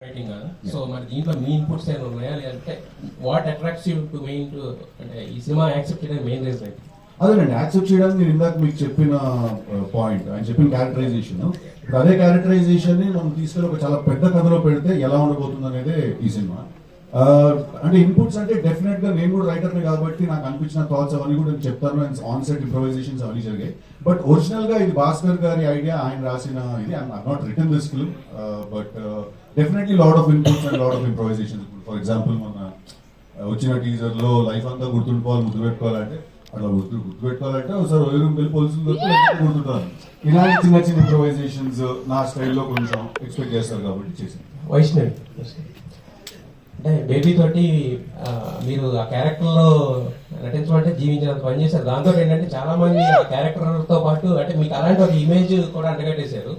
Writing so మరి దీంట్లో మీ inputs ఏమైనా ఉన్నాయా లేదంటే what attracts you to mean to అంటే ఈ సినిమా యాక్సెప్ట్ చేయడానికి మెయిన్ రీజన్ ఏంటి? అదేనండి, యాక్సెప్ట్ చేయడానికి నేను ఇందాక మీకు చెప్పిన పాయింట్, ఆయన చెప్పిన క్యారెక్టరైజేషన్. ఇప్పుడు అదే క్యారెక్టరైజేషన్ ని మనం తీసుకెళ్ళి ఒక చాలా పెద్ద కథలో పెడితే ఎలా ఉండబోతుంది అనేది ఈ సినిమా. అంటే ఇన్పుట్స్ అంటే డెఫినెట్ గా నేను కూడా రైటర్ని కాబట్టి నాకు అనిపించిన థాట్స్ అవన్నీ కూడా నేను చెప్తాను. అండ్ ఆన్ సెట్ ఇంప్రొవైజేషన్స్ అవన్నీ జరిగాయి. బట్ ఒరిజినల్ గా ఇది భాస్కర్ గారి ఐడియా, ఆయన రాసిన ఇది. I not written this film, but definitely lot of inputs and lot of improvisations. For example మన వచ్చిన టీజర్ లో లైఫ్ అంతా గుర్తుండిపోవాలి, ముద్దు పెట్టుకోవాలంటే అట్లా గుర్తు పెట్టుకోవాలంటే ఒకసారి ఓ రూమ్ వెళ్ళి పోలీసులు గుర్తుంటారు. ఇలాంటి చిన్న చిన్న ఇంప్రొవైజేషన్స్ నా స్టైల్లో కొంచెం ఎక్స్పెక్ట్ చేస్తారు కాబట్టి చేశాను. వైష్ణవి అంటే బేబీ తోటి మీరు ఆ క్యారెక్టర్ లో నటించమంటే జీవించినంత పని చేశారు. దాంతో ఏంటంటే చాలా మంది ఆ క్యారెక్టర్ తో పాటు అంటే మీకు అలాంటి ఒక ఇమేజ్ కూడా అంటగట్టేశారు.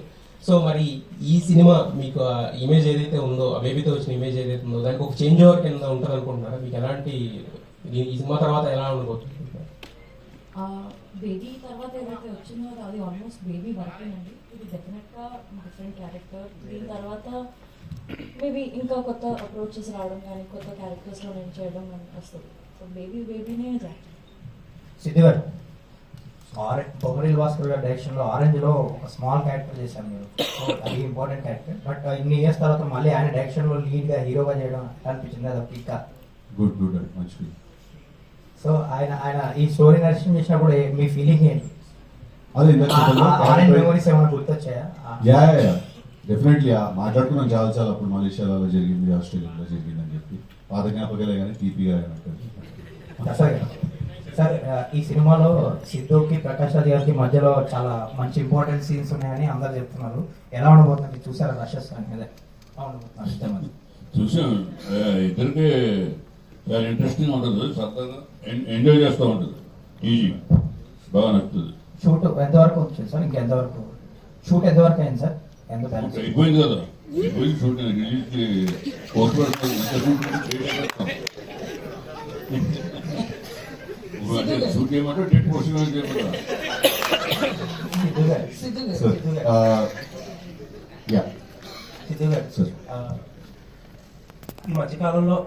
సో మరి ఈ సినిమా మీకు ఆ ఇమేజ్ ఏదైతే ఉందో, ఆ బేబీతో వచ్చిన ఇమేజ్ ఏదైతే ఉందో దానికి ఒక చేంజ్ ఓవర్ కింద ఉంటుంది అనుకుంటున్నారా? మీకు ఎలాంటి ఈ సినిమా తర్వాత ఎలా ఉండబోతుంది? బేబీ తర్వాత ఏదైతే వచ్చిందో అది ఆల్మోస్ట్ బేబీ వరకేనండి. ఇది డెఫినెట్గా డిఫరెంట్ క్యారెక్టర్. దీని తర్వాత మేబీ ఇంకా కొత్త అప్రోచెస్ రావడం కానీ కొత్త క్యారెక్టర్స్లో నేను చేయడం కానీ వస్తుంది. So బేబీనే Jack. సిద్ధు గారు, బొమ్మరిల్ భాస్కర్ గారి డైరెక్షన్లో ఆరెంజ్లో ఒక స్మాల్ క్యారెక్టర్ చేశారు మీరు. అది ఇంపార్టెంట్ క్యారెక్టర్. బట్ ఇన్ని ఇయర్స్ తర్వాత మళ్ళీ ఆయన డైరెక్షన్లో లీడ్గా హీరోగా చేయడం అనిపించింది. అది ఒక గుడ్ గుడ్ అండి, మంచి. సో ఆయన ఈ స్టోరీ నరేషన్ చేసినప్పుడు మీ ఫీలింగ్ ఏంటి? అదే ఆరెంజ్ మెమోరీస్ ఏమైనా గుర్తొచ్చాయా? డెఫినెట్లీ మాట్లాడుకున్నాం చాలా. అప్పుడు మలేషియాలో జరిగింది, ఆస్ట్రేలియాలో జరిగింది అని చెప్పి పాత జ్ఞాపకాలే కానీ తీపిగా సార్, ఈ సినిమాలో సిద్ధుకి ప్రకాష్ రాజ్ గారికి మధ్యలో చాలా మంచి ఇంపార్టెంట్ సీన్స్ ఉన్నాయని అందరు చెప్తున్నారు. ఎలా ఉండబోతుంది? చూసారా రషెస్ మీద? చూసాం. ఇద్దరికి చాలా ఇంట్రెస్టింగ్ ఉంటుంది, సరదాగా ఎంజాయ్ చేస్తూ ఉంటుంది. ఈజీ, బాగా నచ్చుతుంది. షూట్ ఎంతవరకు వచ్చింది సార్? ఇంకెంతవరకు షూట్ ఎంతవరకు అయింది సార్? అయిపోయింది కదా, అయిపోయింది షూటింగ్. రిలీజ్కి షూట్ చేయమంటే డేట్ పోస్టింగ్ చేయమంటారా? సిద్ధు గారు, ఈ మధ్యకాలంలో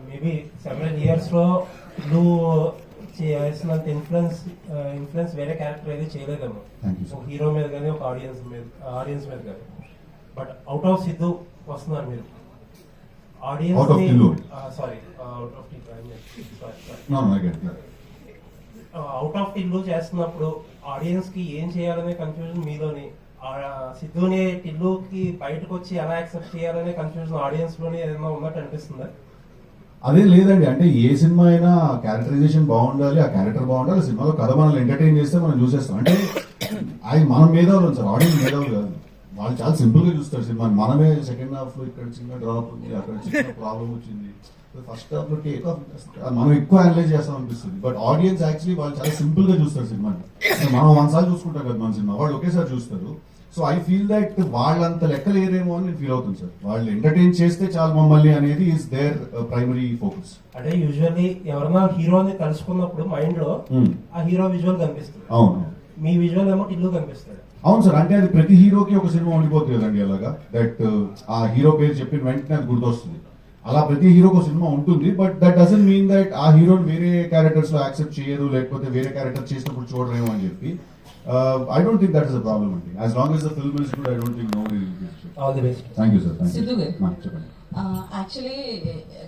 మేబీ సెవెరల్ ఇయర్స్లో నువ్వు చేయాల్సినంత ఇన్ఫ్లుయెన్స్ వేరే క్యారెక్టర్ ఏది చేయలేదేమో, ఒక హీరో మీద కానీ ఒక ఆడియన్స్ మీద కానీ. బట్ అవుట్ ఆఫ్ సిద్ధు వస్తున్నారు మీరు. ఆడియన్స్ అవుట్ ఆఫ్ టిల్లు చేస్తున్నప్పుడు ఆడియన్స్ కి ఏం చేయాలనే కన్ఫ్యూజన్ మీలోని, సిద్ధుని టిల్లుకి బయటకు వచ్చి ఎలా యాక్సెప్ట్ చేయాలనే కన్ఫ్యూజన్ ఆడియన్స్ లోనే ఏదైనా ఉన్నట్టు అనిపిస్తుందా? అదే లేదండి, అంటే ఏ సినిమా అయినా క్యారెక్టరైజేషన్ బాగుండాలి, ఆ క్యారెక్టర్ బాగుండాలి. సినిమాలో కథ మనల్ని ఎంటర్టైన్ చేస్తే మనం చూసేస్తాం. అంటే అది మనం మేధావులు సార్, ఆడియన్స్ మేధావులు కాదు. వాళ్ళు చాలా సింపుల్ గా చూస్తారు సినిమా. మనమే సెకండ్ హాఫ్ లో ఇక్కడ చిన్న డ్రాప్ ఉంది, అక్కడ చిన్న ప్రాబ్లం వచ్చింది, ఫస్ట్ హాఫ్ లో టేక్ ఆఫ్ మనం ఎక్కువ అనలైజ్ చేస్తాం అనిపిస్తుంది. బట్ ఆడియన్స్ యాక్చువల్లీ వాళ్ళు చాలా సింపుల్ గా చూస్తారు సినిమాని. మనం 1 సార్లు చూసుకుంటాం కదా మన సినిమా, వాళ్ళు ఒకేసారి చూస్తారు. సో ఐ ఫీల్ దట్ వాళ్ళంత లెక్కలేరేమో అని నేను ఫీల్ అవుతుంది సార్. వాళ్ళు ఎంటర్టైన్ చేస్తే చాలు మమ్మల్ని అనేది ఈస్ దేర్ ప్రైమరీ ఫోకస్. అంటే యూజువల్లీ ఎవరైనా హీరోని కలుసుకున్నప్పుడు మైండ్ లో ఆ హీరో విజువల్ కనిపిస్తుంది. అవును, మీ విజువల్ ఏమో టిల్లు కనిపిస్తుంది. అవును సార్, అంటే అది ప్రతి హీరోకి ఒక సినిమా ఉండిపోతుంది కదండి. అలాగా దట్ ఆ హీరో పేరు చెప్పిన వెంటనే అది గుర్తొస్తుంది. అలా ప్రతి హీరోకి ఒక సినిమా ఉంటుంది. But that doesn't mean that ఆ హీరోని వేరే క్యారెక్టర్స్ లో యాక్సెప్ట్ చేయరు, లేకపోతే వేరే క్యారెక్టర్ చేసినప్పుడు చూడరేమో అని చెప్పి. I don't think that is a problem. As long as the film is good, I don't think nobody will be upset. All the best. Thank you, sir. Sidhu garu. చెప్పండి. Actually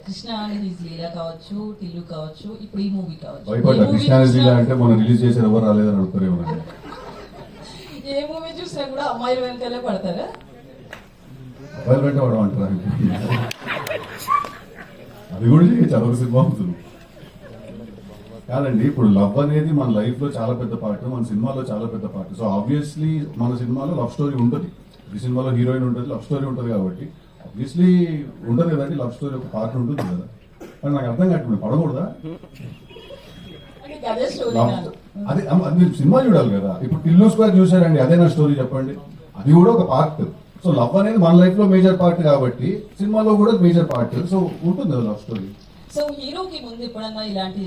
Krishna అని his లీలా కావచ్చు, టిల్లు కావచ్చు, ఇప్పుడు ఈ movie కావచ్చు. భయపడ్డా కృష్ణ లీలా అంటే మనం రిలీజ్ చేసారు, ఎవరు రాలేదని అడుగుతారేమో. ఏ మూవీ చూసినా కూడా అమ్మాయిల వెనకాలే పడతారా? అబ్బాయిల వెంట పడడం అంటారా? అది కూడా చాలా ఒక సినిమా అవుతుంది కాదండి. ఇప్పుడు లవ్ అనేది మన లైఫ్ లో చాలా పెద్ద పార్ట్, మన సినిమాలో చాలా పెద్ద పార్ట్. సో ఆబ్వియస్లీ మన సినిమాలో లవ్ స్టోరీ ఉంటుంది, ఈ సినిమాలో హీరోయిన్ ఉంటుంది, లవ్ స్టోరీ ఉంటుంది. కాబట్టి ఆబ్వియస్లీ ఉంటుంది కదండి, లవ్ స్టోరీ ఒక పార్ట్ ఉంటుంది కదా. అని నాకు అర్థం కాదు, పడకూడదా? అదే మీరు సినిమా చూడాలి కదా. ఇప్పుడు టిల్లు స్క్వేర్ చూసారండి, అదే నా స్టోరీ చెప్పండి. అది కూడా ఒక పార్ట్. సో లవ్ అనేది మన లైఫ్ లో మేజర్ పార్ట్ కాబట్టి సినిమాలో కూడా మేజర్ పార్ట్. సో ఉంటుంది కదా లవ్ స్టోరీ. సో హీరోకి ముందు ఎప్పుడన్నా ఇలాంటి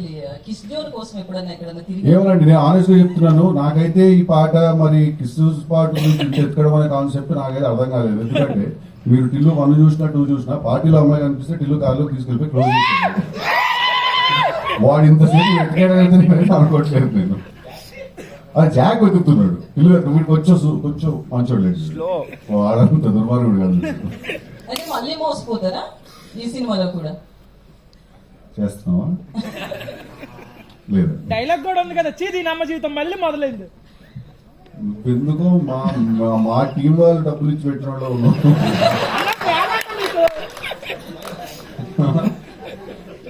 కిస్ జోన్ కోసం ఎప్పుడన్నా ఎక్కడన్నా తిరిగి? ఏమోనండి, నేను ఆనెస్ట్ గా చెప్తున్నాను, నాకైతే ఈ పాట మరి కిస్ పాట నుంచి ఎక్కడం అనే కాన్సెప్ట్ నాకైతే అర్థం కాలేదు. ఎందుకంటే మీరు టిల్లు 1 చూసినా 2 చూసినా పార్టీలో అమ్మాయి కనిపిస్తే టిల్లు కార్లో తీసుకెళ్ళిపోయి క్లోజ్ చేశాడు. వాడు ఇంతసేపు వెతికాడైతే నేను అనుకోవట్లేదు నేను. అది జాక్ వెతుకుతున్నాడు. టిల్లు వీడికి కొంచెం మంచోడు లేదు, వాడంత దుర్మార్గుడు కాదు. అంటే మళ్ళీ మోసపోతారా ఈ సినిమాలో కూడా? చేస్తున్నావా? లేదు. డైలాగ్ కూడా ఉంది కదా, చీ దీని అమ్మ జీవితం మళ్ళీ మొదలైంది. ఎందుకో మా టీం వాళ్ళు డబ్బులు ఇచ్చి పెట్టిన వాళ్ళు ఉన్నాం.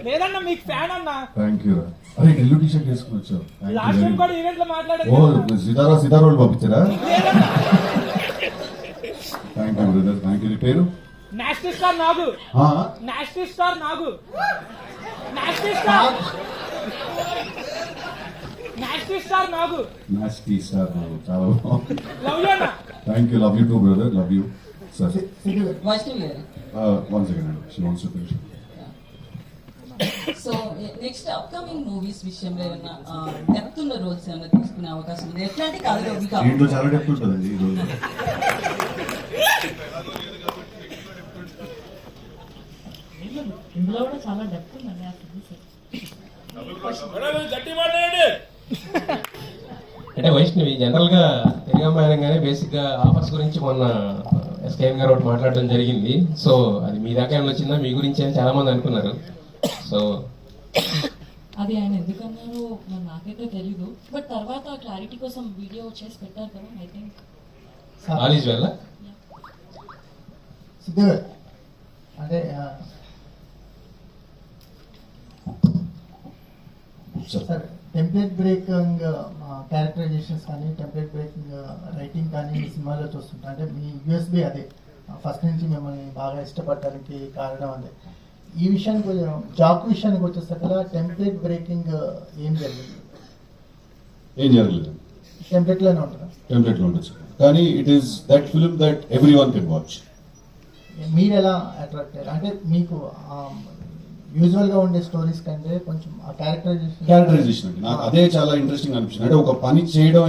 లేదన్నా మీకు ఫ్యాన్ అన్నా. Thank you. అరే టిల్లు టీ షర్ట్ వేసుకుని వచ్చావు. లాస్ట్ టైం కూడా ఈవెంట్ లో మాట్లాడారు. ఓ సితారా వాళ్ళు పంపించారా? Thank you brother, thank you. పేరు nasty star Nagu. Nasty star Nagu. Nasty star nasty star Nagu. Nasty star చాలా బాగుంది. లవ్ యూ అన్నా. Thank you. Love you too brother, love you sir. Vaishnavi గారు, 1 second అండి, she wants to finish. So next upcoming movies విషయంలో ఏమన్నా depth ఉన్న roles ఏమైనా తీసుకునే అవకాశం ఉంది? ఎట్లాంటి కాదు దీంట్లో చాలా డెప్త్ ఉంటుందండి ఈ రోజు. ఇందులో కూడా చాలా డెప్త్ ఉందండి ఆ ఫిల్మ్స్. అంటే వైష్ణవి జనరల్ గా తెలుగు అమ్మాయి అనగానే బేసిక్ గా ఆఫర్స్ గురించి మొన్న ఎస్కేఎన్ గారు ఒకటి మాట్లాడడం జరిగింది. సో అది మీ దాకా ఏమైనా వచ్చిందా, మీ గురించి అని చాలా మంది అనుకున్నారు. సో అది ఆయన ఎందుకన్నారో మరి నాకైతే తెలీదు. బట్ తర్వాత క్లారిటీ కోసం వీడియో చేసి పెట్టారు కదా, I think all is well. Siddhu గారు, అంటే సార్ టెంప్లెట్ బ్రేకింగ్ క్యారెక్టరైజేషన్స్ కానీ టెంప్లెట్ బ్రేకింగ్ రైటింగ్ కానీ ఈ సినిమాలో చూస్తుంటా. అంటే మీ యూఎస్బీ అదే ఫస్ట్ నుంచి మిమ్మల్ని బాగా ఇష్టపడడానికి కారణం అదే. ఈ విషయానికి జాక్ విషయానికి వచ్చేసరికి టెంప్లెట్ బ్రేకింగ్ ఏం జరిగింది? ఏం జరగలేదు, టెంప్లెట్లోనే ఉంటుందా? టెంప్లెట్ లో ఉండొచ్చు, కానీ it is that film that every one can watch. మీరు ఎలా అట్రాక్ట్ అయ్యారు? అంటే మీకు యూజువల్ గా ఉండే స్టోరీస్ కంటే కొంచెం ఆ క్యారెక్టరైజేషన్ అండి నాకు అదే చాలా ఇంట్రెస్టింగ్ అనిపించింది. అంటే ఒక పని చేయడం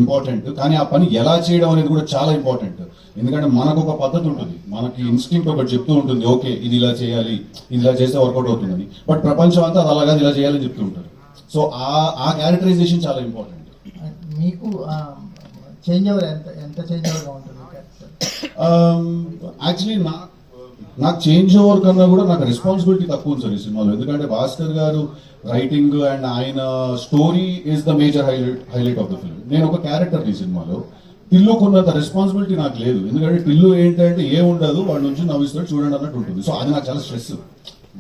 ఇంపార్టెంట్, కానీ ఆ పని ఎలా చేయడం అనేది కూడా చాలా ఇంపార్టెంట్. ఎందుకంటే మనకు ఒక పద్ధతి ఉంటుంది, మనకి ఇన్స్టింక్ట్ ఒకటి చెప్తూ ఉంటుంది, ఓకే ఇది ఇలా చేయాలి, ఇది ఇలా చేస్తే వర్కౌట్ అవుతుందని. బట్ ప్రపంచం అంతా అది అలాగా ఇలా చేయాలని చెప్తూ ఉంటారు. సో ఆ క్యారెక్టరైజేషన్ చాలా ఇంపార్టెంట్. మీకు చేంజ్ ఓవర్ ఎంత చేంజ్ ఓవర్ గా ఉంటుంది యాక్చువల్లీ నాకు చేంజ్ ఓవర్ కన్నా కూడా నాకు రెస్పాన్సిబిలిటీ తక్కువ ఉంది సార్ ఈ సినిమాలో. ఎందుకంటే భాస్కర్ గారు రైటింగ్ అండ్ ఆయన story is the major highlight of the film. నేను ఒక క్యారెక్టర్ ఈ సినిమాలో. టిల్లుకున్నంత రెస్పాన్సిబిలిటీ నాకు లేదు, ఎందుకంటే టిల్లు ఏంటంటే ఏ ఉండదు, వాడి నుంచి నవ్విస్తాడు చూడండి అన్నట్టు ఉంటుంది. సో అది నాకు చాలా స్ట్రెస్.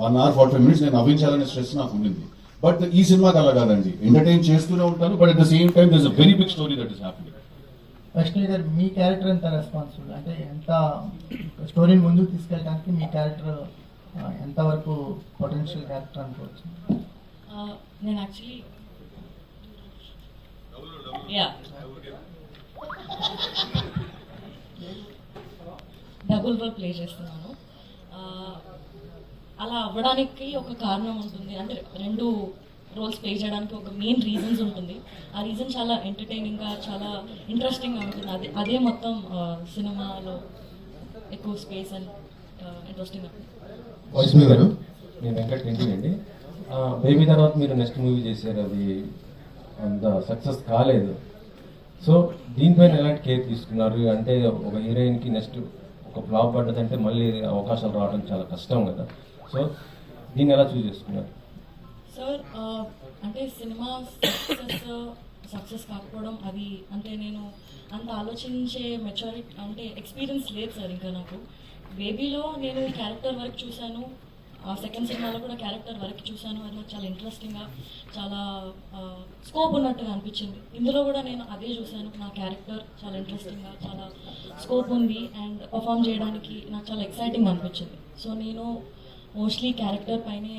1 hour 45 minutes నేను నవ్వించాలనే స్ట్రెస్ నాకు ఉండింది. బట్ ఈ సినిమాకి అలా కాదండి, ఎంటర్టైన్ చేస్తూనే ఉంటాను, but at the same time there is a very big story that is happening. Vaishnavi garu, మీ క్యారెక్టర్ ఎంత రెస్పాన్సిబుల్, అంటే ఎంత స్టోరీని ముందుకు తీసుకెళ్ళడానికి మీ క్యారెక్టర్ ఎంతవరకు పొటెన్షియల్ క్యారెక్టర్ అనుకోవచ్చు? నేను యాక్చువల్లీ డబుల్ రోల్ ప్లే చేస్తున్నాను. అలా అవ్వడానికి ఒక కారణం ఉంటుంది, అంటే 2 రోల్స్ ప్లే చేయడానికి ఒక మెయిన్ రీజన్స్ ఉంటుంది. ఆ రీజన్ చాలా ఎంటర్టైనింగ్గా చాలా ఇంట్రెస్టింగ్గా ఉంటుంది. అదే మొత్తం సినిమాలో ఎక్కువ స్పేస్ అండ్ ఇంట్రెస్టింగ్ ఉంటుంది. వైష్ణవి గారు, నేను వెంకట్ రెడ్డి అండి. బేబీ తర్వాత మీరు నెక్స్ట్ మూవీ చేశారు, అది అంత సక్సెస్ కాలేదు. సో దీనిపైన ఎలాంటి కేర్ తీసుకున్నారు? అంటే ఒక హీరోయిన్కి నెక్స్ట్ ఒక ఫ్లాప్ పడ్డదంటే మళ్ళీ అవకాశాలు రావడం చాలా కష్టం కదా. సో దీన్ని ఎలా చూస్ చేసుకున్నారు? సార్ అంటే సినిమా సక్సెస్ కాకపోవడం అది అంటే నేను అంత ఆలోచించే మెచ్యూరిటీ అంటే ఎక్స్పీరియన్స్ లేదు సార్ ఇంకా నాకు. బేబీలో నేను ఈ క్యారెక్టర్ వర్క్ చూశాను, సెకండ్ సినిమాలో కూడా క్యారెక్టర్ వర్క్ చూశాను. అది నాకు చాలా ఇంట్రెస్టింగ్గా చాలా స్కోప్ ఉన్నట్టుగా అనిపించింది. ఇందులో కూడా నేను అదే చూశాను, నా క్యారెక్టర్ చాలా ఇంట్రెస్టింగ్గా చాలా స్కోప్ ఉంది అండ్ పర్ఫామ్ చేయడానికి నాకు చాలా ఎక్సైటింగ్ అనిపించింది. సో నేను మోస్ట్లీ క్యారెక్టర్ పైనే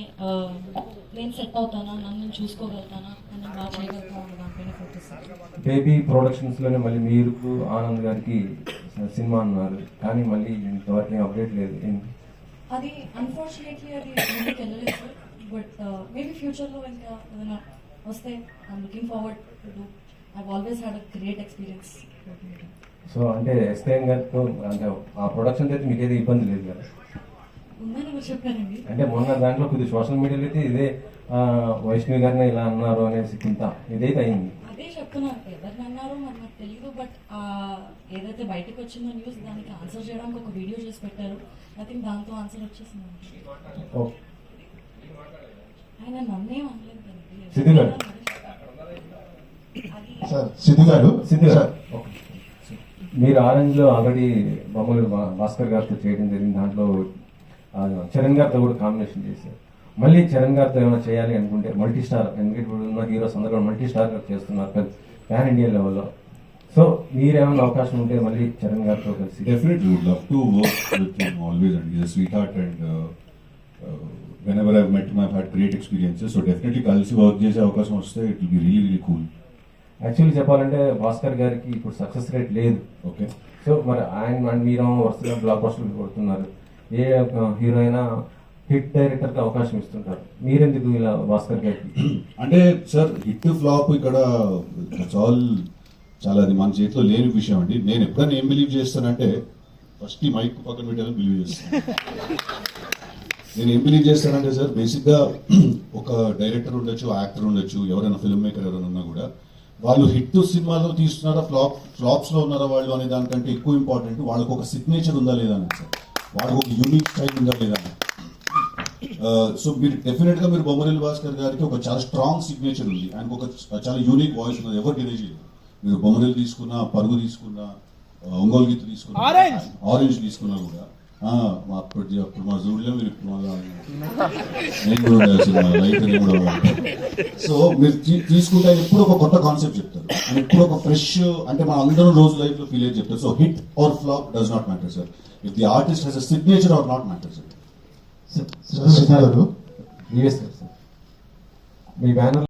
నేను సెట్ అవుతానా, నన్ను చూసుకోగలుగుతానా, నన్ను బాగా చేయగలుగుతాను దానిపైన ఫోకస్. బేబీ ప్రొడక్షన్స్లోనే మళ్ళీ మీరు ఆనంద్ గారికి సినిమా అన్నారు, కానీ మళ్ళీ ఇంతవరకు ఏం అప్డేట్ లేదు. అది అన్ఫార్చునేట్లీ అది ముందుకు వెళ్ళలేదు సార్. బట్ మేబీ ఫ్యూచర్లో ఇంకా ఏదైనా వస్తే I'm looking forward to do. I always had a great experience. So అంటే ఎస్కేఎన్ గారితో అంటే ఆ ప్రొడక్షన్ అయితే మీకు ఏది ఇబ్బంది లేదు కదా? ఉందని ఎవరు చెప్పారండి? అంటే మొన్న దాంట్లో కొద్ది సోషల్ మీడియాలో అయితే ఇదే వైష్ణవి గారిని ఇలా అన్నారు అనేసి ఇంత ఇదైతే అయింది. అదే చెప్తున్నాను, ఎవరిని అన్నారో మరి నాకు తెలియదు. బట్ ఏదైతే బయటకు వచ్చిందో న్యూస్, దానికి ఆన్సర్ చేయడానికి ఒక వీడియో చేసి పెట్టారు. ఐ థింక్ దాంతో ఆన్సర్ వచ్చేసింది. ఓకే. ఆయన నన్నేం అనలేదు కదండి. సిద్ధు గారు. అది సార్ సిద్ధు గారు సార్ ఓకే. మీరు ఆరెంజ్లో ఆల్రెడీ బొమ్మలు భాస్కర్ గారితో చేయడం జరిగింది. దాంట్లో చరణ్ గారితో కూడా కాంబినేషన్ చేశారు. మళ్ళీ చరణ్ గారితో ఏమైనా చేయాలి అనుకుంటే మల్టీ స్టార్, ఎందుకంటే ఇప్పుడు ఉన్న హీరోస్ అందరూ మల్టీ స్టార్ చేస్తున్నారు ప్యాన్ ఇండియా లెవెల్లో. సో మీరేమైనా అవకాశం ఉంటే మళ్ళీ చరణ్ గారితో కలిసి definitely would love to work with him always and is sweet heart and whenever I've met him I've had great experiences. So definitely కలిసి వర్క్ చేసే అవకాశం వస్తే it will be really really cool. Actually చెప్పాలంటే భాస్కర్ గారికి ఇప్పుడు success rate లేదు. Okay. So మరి ఆయన మీరు వరుసగా బ్లాక్ బస్టర్లు కొడుతున్నారు. ఏ హీరో అయినా హిట్ డైరెక్టర్కి అవకాశం ఇస్తుంటారు. మీరెందుకు ఇలా భాస్కర్ గారికి? అంటే సార్ హిట్ ఫ్లాప్ ఇక్కడ దట్స్ ఆల్ చాలా అది మన చేతిలో లేని విషయం అండి. నేను ఎప్పుడైనా ఏం బిలీవ్ చేస్తానంటే ఫస్ట్ ఈ మైక్ పక్కన పెట్టాలని బిలీవ్ చేస్తాను. నేను ఏం బిలీవ్ చేస్తానంటే సార్ బేసిక్గా ఒక డైరెక్టర్ ఉండొచ్చు, యాక్టర్ ఉండొచ్చు, ఎవరైనా ఫిల్మ్ మేకర్ ఎవరైనా ఉన్నా కూడా వాళ్ళు హిట్ సినిమాలో తీస్తున్నారా ఫ్లాప్స్లో ఉన్నారా వాళ్ళు అనే దానికంటే ఎక్కువ ఇంపార్టెంట్ వాళ్ళకు ఒక సిగ్నేచర్ ఉందా లేదా అని సార్, వాళ్ళకు ఒక యూనిక్ స్టైల్ ఉందా లేదా అని. సో మీరు డెఫినెట్గా మీరు బొమ్మరిల్లు భాస్కర్ గారికి ఒక చాలా స్ట్రాంగ్ సిగ్నేచర్ ఉంది, ఆయనకు ఒక చాలా యూనిక్ వాయిస్ ఉన్నది, ఎవరు డినై చేయలేదు. మీరు బొమ్మరిల్లు తీసుకున్నా, పరుగు తీసుకున్నా, ఒంగోలు గీత తీసుకున్నా, ఆరెంజ్ తీసుకున్నా కూడా అప్పుడు మా జూడిలో మీరు నేను కూడా సినిమా లైట్ కూడా. సో మీరు తీసుకుంటే ఎప్పుడు ఒక కొత్త కాన్సెప్ట్ చెప్తారు, అండ్ ఎప్పుడు ఒక ఫ్రెష్, అంటే మన అందరం రోజు లైఫ్ లో ఫీల్ అయ్యి చెప్తారు. So hit or flop does not matter sir, if the artist has a signature or not matter sir. మీ బ్యానర్